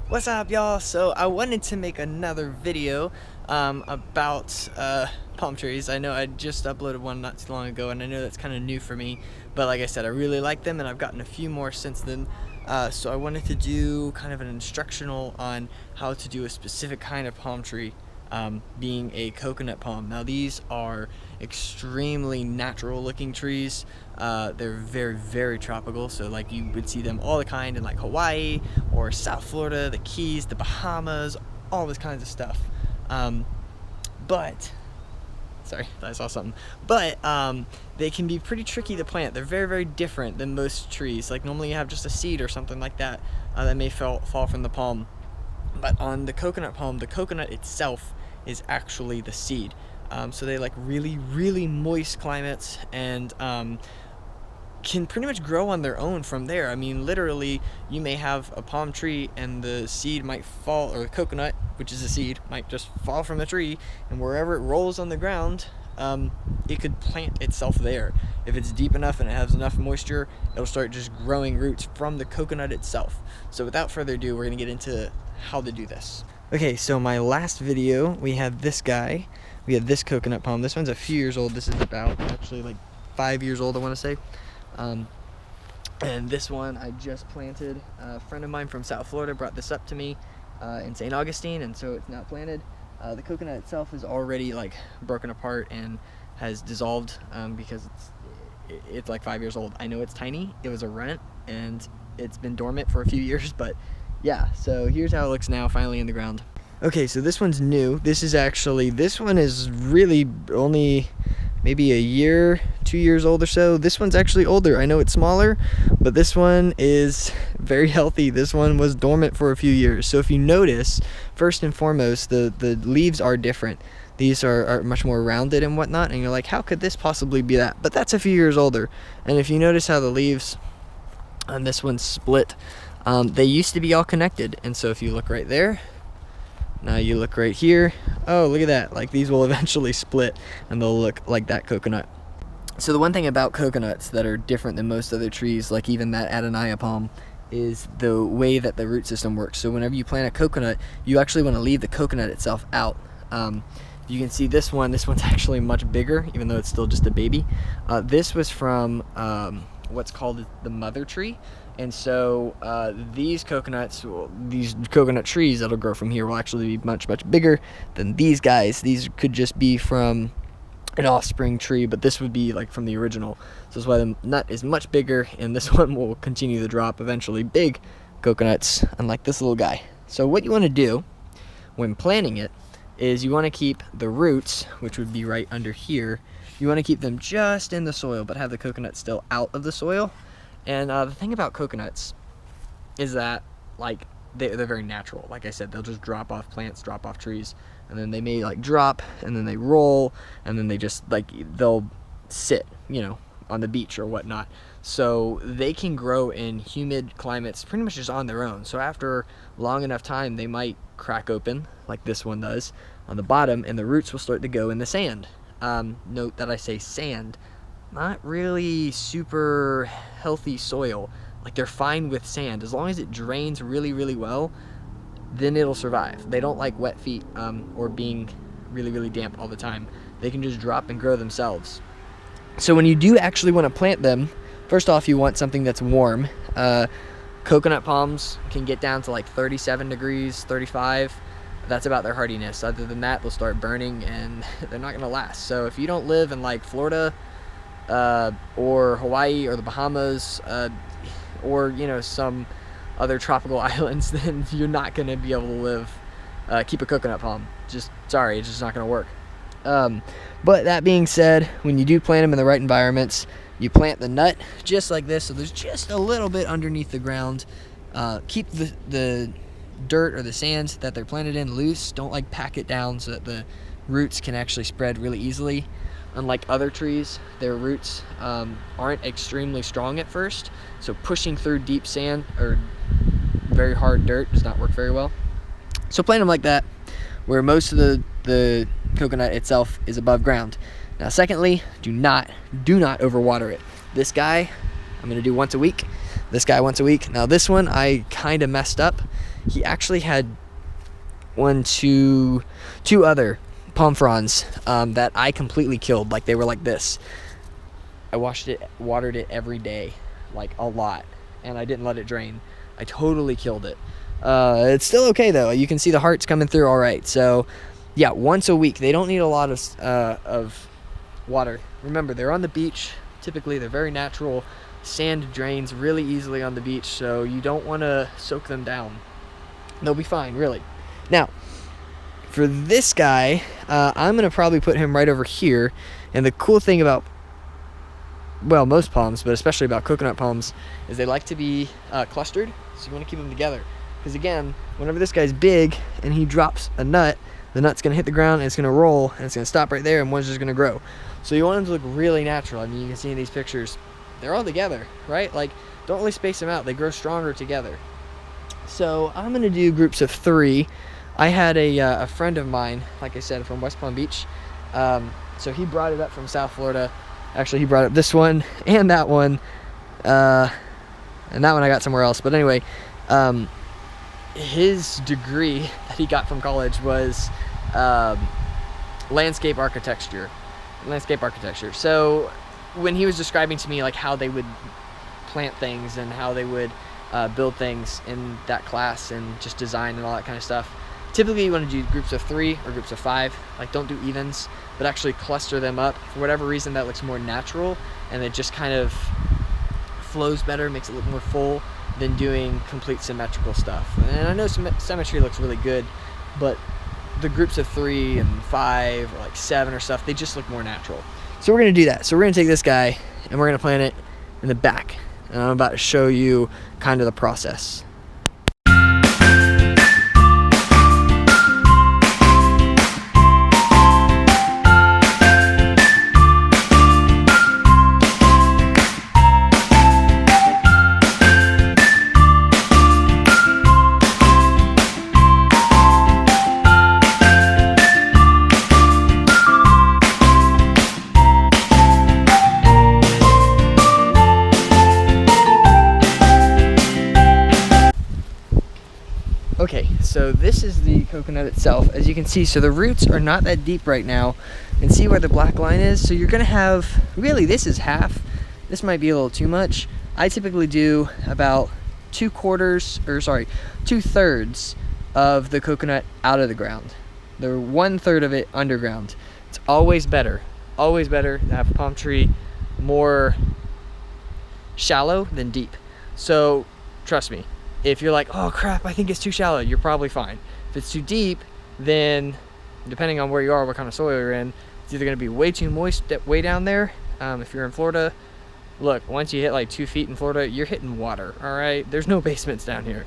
What's up, y'all? So I wanted to make another video about palm trees. I know I just uploaded one not too long ago, and I know that's kind of new for me, but like I said, I really like them, and I've gotten a few more since then. So I wanted to do kind of an instructional on how to do a specific kind of palm tree, being a coconut palm. Now these are extremely natural looking trees. They're very, very tropical, so like you would see them all the kind in like Hawaii or South Florida, the Keys, the Bahamas, all this kinds of stuff. But sorry, I saw something. But they can be pretty tricky to plant. They're very, very different than most trees. Like normally you have just a seed or something like that that may fall from the palm. But on the coconut palm, the coconut itself is actually the seed. So they like really, really moist climates and can pretty much grow on their own from there. I mean, literally, you may have a palm tree and the seed might fall, or the coconut, which is a seed, might just fall from the tree, and wherever it rolls on the ground, it could plant itself there. If it's deep enough and it has enough moisture, it'll start just growing roots from the coconut itself. So without further ado, we're gonna get into how to do this. Okay, so my last video, we had this guy. We had this coconut palm. This one's a few years old. This is about actually like 5 years old, I want to say. And this one I just planted. A friend of mine from South Florida brought this up to me in St Augustine, and so it's now planted. The coconut itself is already like broken apart and has dissolved because it's like 5 years old. I know it's tiny. It was a rent and it's been dormant for a few years, but yeah. So here's how it looks now, finally in the ground. Okay, so this one's new. This one is really only maybe a year, 2 years old or so. This one's actually older. I know it's smaller, but this one is very healthy. This one was dormant for a few years. So if you notice, first and foremost, the leaves are different. These are much more rounded and whatnot, and you're like, how could this possibly be that? But that's a few years older. And if you notice how the leaves on this one's split, they used to be all connected. And so if you look right there, now you look right here, oh, look at that. Like these will eventually split and they'll look like that coconut. So the one thing about coconuts that are different than most other trees, like even that Adenaya palm, is the way that the root system works. So whenever you plant a coconut, you actually want to leave the coconut itself out. You can see this one's actually much bigger, even though it's still just a baby. This was from what's called the mother tree. And so these coconut trees that'll grow from here will actually be much, much bigger than these guys. These could just be from an offspring tree, but this would be like from the original. So that's why the nut is much bigger, and this one will continue to drop eventually big coconuts, unlike this little guy. So what you want to do when planting it is you want to keep the roots, which would be right under here, you want to keep them just in the soil, but have the coconut still out of the soil. And the thing about coconuts is that like they're very natural. Like I said, they'll just drop off plants, drop off trees, and then they may like drop, and then they roll, and then they just like they'll sit, you know, on the beach or whatnot. So they can grow in humid climates pretty much just on their own. So after long enough time, they might crack open like this one does on the bottom, and the roots will start to go in the sand. Note that I say sand. Not really super healthy soil. Like they're fine with sand as long as it drains really, really well, then it'll survive. They don't like wet feet or being really, really damp all the time. They can just drop and grow themselves. So when you do actually want to plant them, first off, you want something that's warm. Coconut palms can get down to like 37 degrees, 35. That's about their hardiness. Other than that, they'll start burning and they're not gonna last. So if you don't live in like Florida or Hawaii or the Bahamas or you know some other tropical islands, then you're not going to be able to keep a coconut palm. Just sorry, it's just not going to work. But that being said, when you do plant them in the right environments, you plant the nut just like this, so there's just a little bit underneath the ground. Keep the dirt or the sand that they're planted in loose. Don't like pack it down so that the roots can actually spread really easily. Unlike other trees, their roots aren't extremely strong at first, so pushing through deep sand or very hard dirt does not work very well. So plant them like that, where most of the coconut itself is above ground. Now secondly, do not overwater it. This guy I'm gonna do once a week, this guy once a week. Now this one I kind of messed up. he actually had two other palm fronds that I completely killed. Like, they were like this. I watered it every day, like a lot, and I didn't let it drain. I totally killed it. It's still okay though. You can see the heart's coming through all right. So yeah, once a week. They don't need a lot of water. Remember, they're on the beach. Typically, they're very natural. Sand drains really easily on the beach, so you don't want to soak them down. They'll be fine, really. Now, for this guy, I'm going to probably put him right over here. And the cool thing about, well, most palms, but especially about coconut palms, is they like to be clustered, so you want to keep them together. Because again, whenever this guy's big and he drops a nut, the nut's going to hit the ground and it's going to roll and it's going to stop right there, and one's just going to grow. So you want them to look really natural. I mean, you can see in these pictures, they're all together, right? Like, don't really space them out. They grow stronger together. So I'm going to do groups of 3. I had a friend of mine, like I said, from West Palm Beach. So he brought it up from South Florida. Actually, he brought up this one and that one. And that one I got somewhere else. But anyway, his degree that he got from college was landscape architecture. So when he was describing to me like how they would plant things and how they would build things in that class and just design and all that kind of stuff, typically you want to do groups of 3 or groups of 5. Like, don't do evens, but actually cluster them up. For whatever reason, that looks more natural, and it just kind of flows better, makes it look more full than doing complete symmetrical stuff. And I know symmetry looks really good, but the groups of 3 and 5 or like 7 or stuff, they just look more natural. So we're going to do that. So we're going to take this guy and we're going to plant it in the back. And I'm about to show you kind of the process. Okay, so this is the coconut itself. As you can see, so the roots are not that deep right now. And see where the black line is? So you're gonna have, really, this is half. This might be a little too much. I typically do about 2/4, or sorry, 2/3 of the coconut out of the ground. The 1/3 of it underground. It's always better to have a palm tree more shallow than deep. So trust me, if you're like, oh crap, I think it's too shallow, you're probably fine. If it's too deep, then depending on where you are, what kind of soil you're in, it's either going to be way too moist way down there. If you're in Florida, look, once you hit like 2 feet in Florida, you're hitting water, all right? There's no basements down here.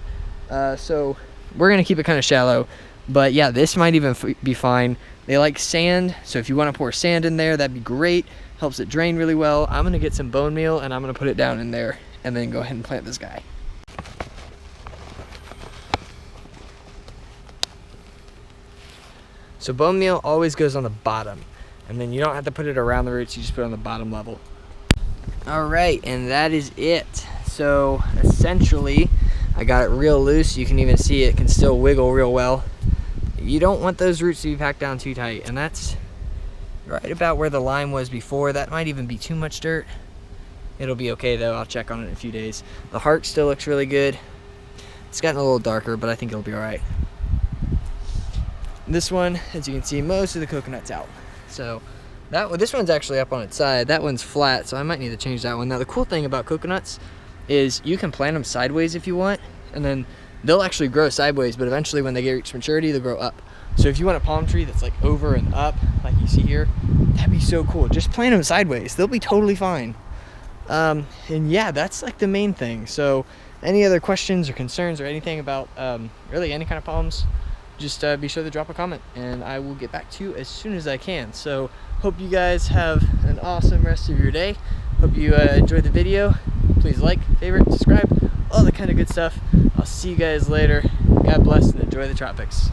So we're going to keep it kind of shallow. But yeah, this might even be fine. They like sand, so if you want to pour sand in there, that'd be great. Helps it drain really well. I'm going to get some bone meal and I'm going to put it down in there and then go ahead and plant this guy. So bone meal always goes on the bottom, and then you don't have to put it around the roots, you just put it on the bottom level. All right, and that is it. So essentially, I got it real loose. You can even see it can still wiggle real well. You don't want those roots to be packed down too tight, and that's right about where the line was before. That might even be too much dirt. It'll be okay though, I'll check on it in a few days. The heart still looks really good. It's gotten a little darker, but I think it'll be all right. This one, as you can see, most of the coconut's out. So this one's actually up on its side. That one's flat, so I might need to change that one. Now the cool thing about coconuts is you can plant them sideways if you want, and then they'll actually grow sideways, but eventually when they reach maturity, they'll grow up. So if you want a palm tree that's like over and up, like you see here, that'd be so cool. Just plant them sideways. They'll be totally fine. And yeah, that's like the main thing. So any other questions or concerns or anything about really any kind of palms, just be sure to drop a comment and I will get back to you as soon as I can. So hope you guys have an awesome rest of your day. Hope you enjoyed the video. Please like, favorite, subscribe, all that kind of good stuff. I'll see you guys later. God bless and enjoy the tropics.